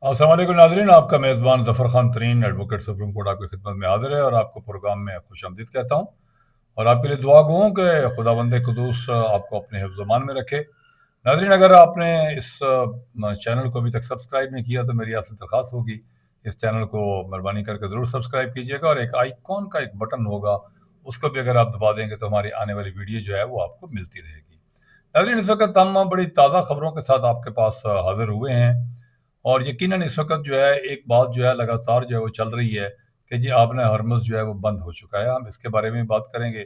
अस्सलाम वालेकुम नाज़रीन, आपका मेज़बान Zafar Khan Tareen advocate supreme court आपकी खिदमत में हाज़िर है और आपको प्रोग्राम में खुशामदीद कहता हूँ और आपके लिए दुआ गो हूँ कि खुदावंद कुदूस आपको अपने हिफ्ज़-ओ-मान में रखे। नाज़रीन, अगर आपने इस चैनल को अभी तक सब्सक्राइब नहीं किया तो मेरी आपसे दरख्वास्त होगी, इस चैनल को मेहरबानी करके ज़रूर सब्सक्राइब कीजिएगा और एक आइकॉन का एक बटन होगा, उसको भी अगर आप दबा देंगे तो हमारी आने वाली वीडियो जो है वो आपको मिलती रहेगी। नाज़रीन, इस वक़्त हम बड़ी ताज़ा खबरों के साथ आपके पास हाज़िर हुए हैं और यकीनन इस वक़्त जो है एक बात जो है लगातार जो है वो चल रही है कि जी आपने हरमुज़ जो है वो बंद हो चुका है। हम इसके बारे में बात करेंगे।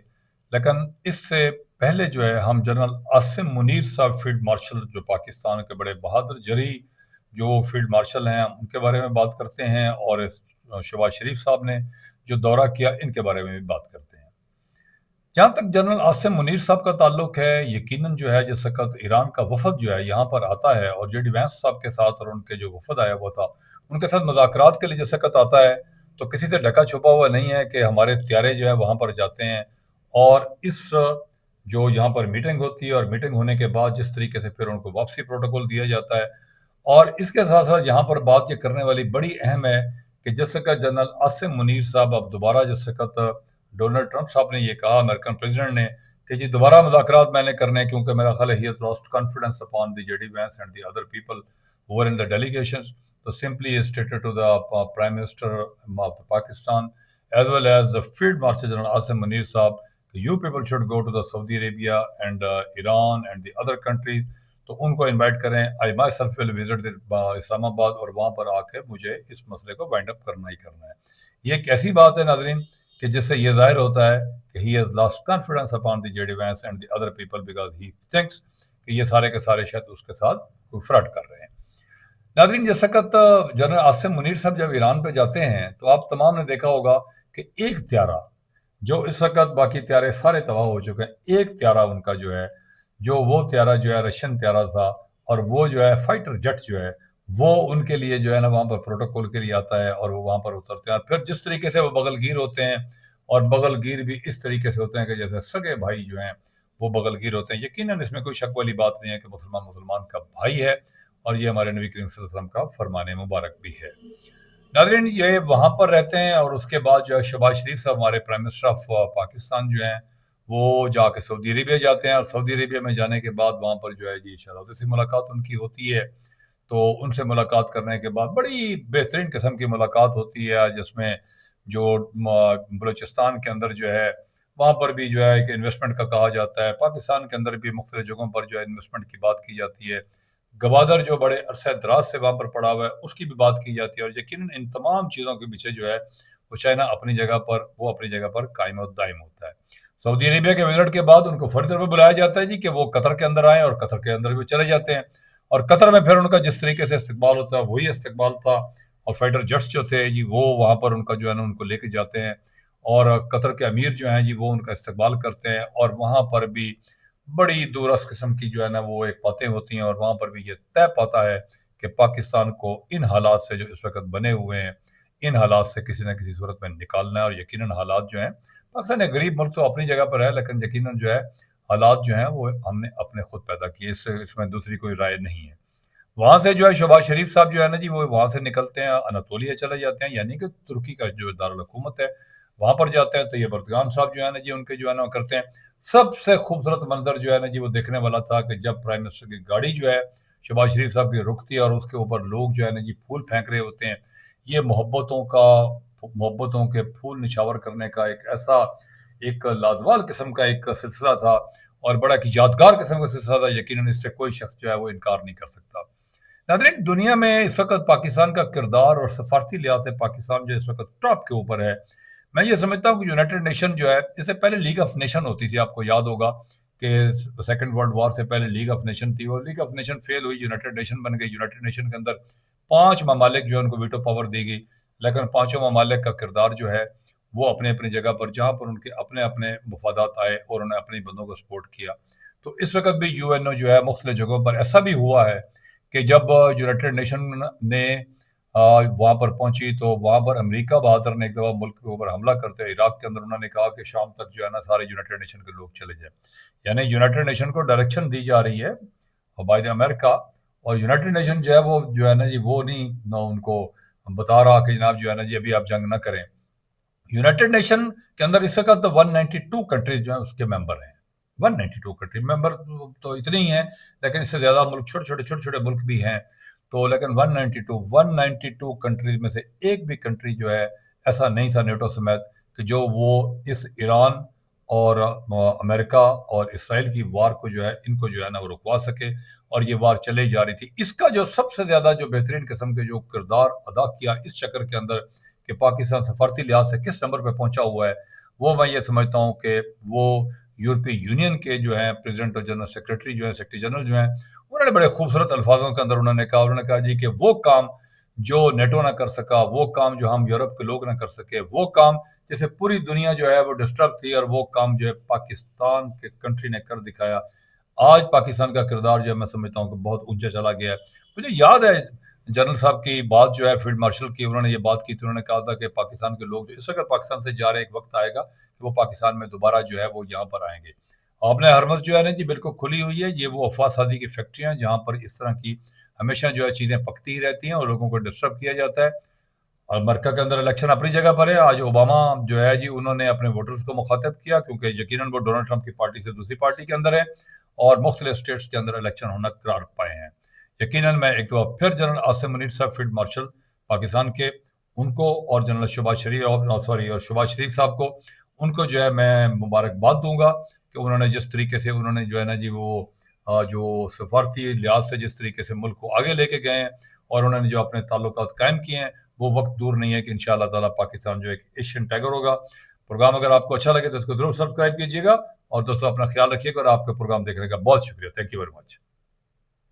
लेकिन इससे पहले जो है हम जनरल आसिम मुनीर साहब फ़ील्ड मार्शल जो पाकिस्तान के बड़े बहादुर जरी जो फ़ील्ड मार्शल हैं, उनके बारे में बात करते हैं और शहबाज शरीफ साहब ने जो दौरा किया, इनके बारे में भी बात करते हैं। जहाँ तक जनरल आसिम मुनीर साहब का ताल्लुक है, यकीनन जो है जिस वक़्त ईरान का वफ़द जो है यहाँ पर आता है और जेडी वैंस साहब के साथ और उनके जो वफ़द आया हुआ था, उनके साथ मुज़ाकरात के लिए जिस वक़्त आता है, तो किसी से ढका-छुपा हुआ नहीं है कि हमारे त्यारे जो है वहाँ पर जाते हैं और इस जो यहाँ पर मीटिंग होती है और मीटिंग होने के बाद जिस तरीके से फिर उनको वापसी प्रोटोकॉल दिया जाता है और इसके साथ-साथ यहाँ पर बात ये करने वाली बड़ी अहम है कि जिस वक़्त जनरल आसिम मुनीर साहब अब दोबारा जिस वक़्त डोनाल्ड ट्रंप साहब ने ये कहा अमेरिकन प्रेसिडेंट ने कि जी दोबारा मुज़ाकरात मैंने करने हैं क्योंकि मेरा ख़्याल है he has lost confidence upon the JD Vance and the other people who were in the delegations. तो simply he stated to the Prime Minister of the Pakistan as well as the Field Marshal General Asim Munir Saab, you people should go to the Saudi Arabia and Iran and the other countries। तो उनको invite करें। I myself will visit Islamabad और वहाँ पर आके मुझे इस मसले को वाइंड अप करना ही करना है। ये एक ऐसी बात है नाजरीन कि जिससे ये ज़ाहिर होता है कि he has lost confidence upon the JD Vance and the other people because he thinks कि ये सारे के सारे शायद उसके साथ कोई फ्रॉड कर रहे हैं। नाजरीन, जिस वक़्त जनरल आसिम मुनीर साहब जब ईरान पे जाते हैं, तो आप तमाम ने देखा होगा कि एक त्यारा, जो इस वक़्त बाकी त्यारे सारे तबाह हो चुके हैं, एक त्यारा उनका जो है, जो वो त्यारा जो है रशियन त्यारा था और वो जो है फाइटर जेट जो है, वो उनके लिए जो है ना वहाँ पर प्रोटोकॉल के लिए आता है और वो वहाँ पर उतरते हैं और फिर जिस तरीके से वो बगलगीर होते हैं और बगलगीर भी इस तरीके से होते हैं कि जैसे सगे भाई जो हैं, वो बगलगीर होते हैं। यकीनन इसमें कोई शक वाली बात नहीं है कि मुसलमान मुसलमान का भाई है और ये हमारे नबी करीम सल्लल्लाहु अलैहि वसल्लम का फरमान मुबारक भी है। नाज़रीन, ये वहाँ पर रहते हैं और उसके बाद जो है शहबाज शरीफ साहब हमारे प्राइम मिनिस्टर ऑफ पाकिस्तान जो हैं, वो जाके सऊदी अरेबिया जाते हैं और सऊदी अरेबिया में जाने के बाद वहाँ पर जो है जी शहज़ादे से मुलाकात उनकी होती है। तो उनसे मुलाकात करने के बाद बड़ी बेहतरीन किस्म की मुलाकात होती है जिसमें जो बलूचिस्तान के अंदर जो है वहाँ पर भी जो है एक इन्वेस्टमेंट का कहा जाता है। पाकिस्तान के अंदर भी मुख्तलिफ जगहों पर जो है इन्वेस्टमेंट की बात की जाती है। गवादर जो बड़े अरसे दराज से वहाँ पर पड़ा हुआ है उसकी भी बात की जाती है और यकीनन इन तमाम चीज़ों के पीछे जो है वो चाइना अपनी जगह पर वो अपनी जगह पर कायम और दायम होता है। सऊदी अरेबिया के विजिट के बाद उनको फर्दर में बुलाया जाता है जी कि वो कतर के अंदर आए और कतर के अंदर भी चले जाते हैं और कतर में फिर उनका जिस तरीके से इस्तकबाल होता है वही इस्तकबाल था और फाइटर जेट्स जो थे जी वो वहाँ पर उनका जो है ना उनको लेके जाते हैं और कतर के अमीर जो हैं जी वो उनका इस्तकबाल करते हैं और वहाँ पर भी बड़ी दूरस किस्म की जो है ना वो एक बातें होती हैं और वहाँ पर भी ये तय पाता है कि पाकिस्तान को इन हालात से जो इस वक्त बने हुए हैं, इन हालात से किसी न किसी सूरत में निकालना है और यकीनन हालात जो हैं पाकिस्तान एक गरीब मुल्क तो अपनी जगह पर है लेकिन यकीनन जो है हालात जो हैं वो हमने अपने खुद पैदा किए, इसमें दूसरी कोई राय नहीं है। वहाँ से जो है शहबाज शरीफ साहब जो है ना जी वो वहाँ से निकलते हैं अनातोलिया चले जाते हैं यानी कि तुर्की का जो दारुल हुकूमत है वहाँ पर जाते हैं। तो ये बर्दगान साहब जो है ना जी उनके जो है ना वो करते हैं। सबसे खूबसूरत मंजर जो है ना जी वो देखने वाला था कि जब प्राइम मिनिस्टर की गाड़ी जो है शहबाज शरीफ साहब की रुकती है और उसके ऊपर लोग जो है ना जी फूल फेंक रहे होते हैं। ये मोहब्बतों के फूल निछावर करने का एक ऐसा एक लाजवाब किस्म का एक सिलसिला था और बड़ा एक यादगार किस्म का सिलसिला था। यकीनन इससे कोई शख्स जो है वो इनकार नहीं कर सकता। नाज़रीन, दुनिया में इस वक़्त पाकिस्तान का किरदार और सफ़ारती लिहाज़ से पाकिस्तान जो इस वक़्त टॉप के ऊपर है। मैं ये समझता हूँ कि यूनाइटेड नेशन जो है, इससे पहले लीग ऑफ नेशन होती थी, आपको याद होगा कि सेकंड वर्ल्ड वॉर से पहले लीग ऑफ नेशन थी और लीग ऑफ नेशन फेल हुई, यूनाइटेड नेशन बन गई। यूनाइटेड नेशन के अंदर 5 ममालिक जो है उनको वीटो पावर दी गई, लेकिन पाँचों ममालिक का किरदार जो है, वो अपनी-अपनी जगह पर जहाँ पर उनके अपने-अपने मफादात आए और उन्होंने अपने बंदों को सपोर्ट किया। तो इस वक़्त भी यूएनओ जो है मुख्तलिफ जगहों पर ऐसा भी हुआ है कि जब यूनाइटेड नेशन ने वहाँ पर पहुंची तो वहाँ पर अमेरिका बहादुर ने एक दफ़ा मुल्क के ऊपर हमला करते इराक के अंदर उन्होंने कहा कि शाम तक जो है ना सारे यूनाइटेड नेशन के लोग चले जाए। यानी यूनाइटेड नेशन को डायरेक्शन दी जा रही है बाय द अमेरिका اور یونائٹڈ نیشن جو ہے وہ جو ہے نا جی وہ نہیں نہ ان کو بتا رہا کہ جناب جو ہے نا جی ابھی آپ جنگ نہ کریں. یونائٹڈ نیشن کے اندر اس وقت 192 کنٹریز جو ہیں اس کے ممبر ہیں. 192 کنٹری ممبر تو اتنے ہی ہیں، لیکن اس سے زیادہ ملک چھوٹے چھوٹے ملک بھی ہیں. تو لیکن 192 کنٹریز میں سے ایک بھی کنٹری جو ہے ایسا نہیں تھا نیٹو سمیت کہ جو وہ اس ایران اور امریکہ اور اسرائیل کی وار کو جو ہے ان کو جو ہے نا وہ رکوا سکے، اور یہ وار چلے جا رہی تھی. اس کا جو سب سے زیادہ جو بہترین قسم کے جو کردار ادا کیا اس چکر کے اندر کہ پاکستان سفارتی لحاظ سے کس نمبر پہ پہنچا ہوا ہے، وہ میں یہ سمجھتا ہوں کہ وہ یورپی یونین کے جو ہیں پریزیڈنٹ اور جنرل سیکرٹری جو ہیں سیکرٹری جنرل جو ہیں انہوں نے بڑے خوبصورت الفاظوں کے اندر انہوں نے کہا جی کہ وہ کام جو نیٹو نہ کر سکا، وہ کام جو ہم یورپ کے لوگ نہ کر سکے، وہ کام جیسے پوری دنیا جو ہے وہ ڈسٹرب تھی، اور وہ کام جو ہے پاکستان کے کنٹری نے کر دکھایا. آج پاکستان کا کردار جو ہے میں سمجھتا ہوں کہ بہت اونچا چلا گیا ہے. مجھے یاد ہے جنرل صاحب کی بات جو ہے فیلڈ مارشل کی، انہوں نے یہ بات کی تھی، انہوں نے کہا تھا کہ پاکستان کے لوگ جو اس وقت پاکستان سے جا رہے ایک وقت آئے گا کہ وہ پاکستان میں دوبارہ جو ہے وہ یہاں پر آئیں گے. آپ نے ہرمز جو ہے نا جی بالکل کھلی ہوئی ہے، یہ وہ افواہ سازی کی فیکٹریاں جہاں پر اس طرح کی ہمیشہ جو ہے چیزیں پکتی ہی رہتی ہیں اور لوگوں کو ڈسٹرب کیا جاتا ہے. اور امریکہ کے اندر الیکشن اپنی جگہ پر ہے. آج اوباما جو ہے جی انہوں نے اپنے ووٹرز کو مخاطب کیا، کیونکہ یقیناً وہ ڈونلڈ ٹرمپ کی پارٹی سے دوسری پارٹی کے اندر ہے اور مختلف اسٹیٹس کے اندر الیکشن ہونا قرار پائے ہیں. یقیناً میں ایک دفعہ پھر جنرل عاصم منیر صاحب فیلڈ مارشل پاکستان کے ان کو اور جنرل شہباز شریف اور شہباز شریف صاحب کو ان کو جو ہے میں مبارکباد دوں گا کہ انہوں نے جس طریقے سے انہوں نے جو ہے نا جی وہ جو سفارتی لحاظ سے جس طریقے سے ملک کو آگے لے کے گئے ہیں اور انہوں نے جو اپنے تعلقات قائم کیے ہیں، وہ وقت دور نہیں ہے کہ انشاءاللہ تعالیٰ پاکستان جو ایک ایشین ٹائگر ہوگا. پروگرام اگر آپ کو اچھا لگے تو اس کو ضرور سبسکرائب کیجیے گا، اور دوستوں اپنا خیال رکھیے گا، اور آپ کا پروگرام دیکھنے کا بہت شکریہ. Thank you very much.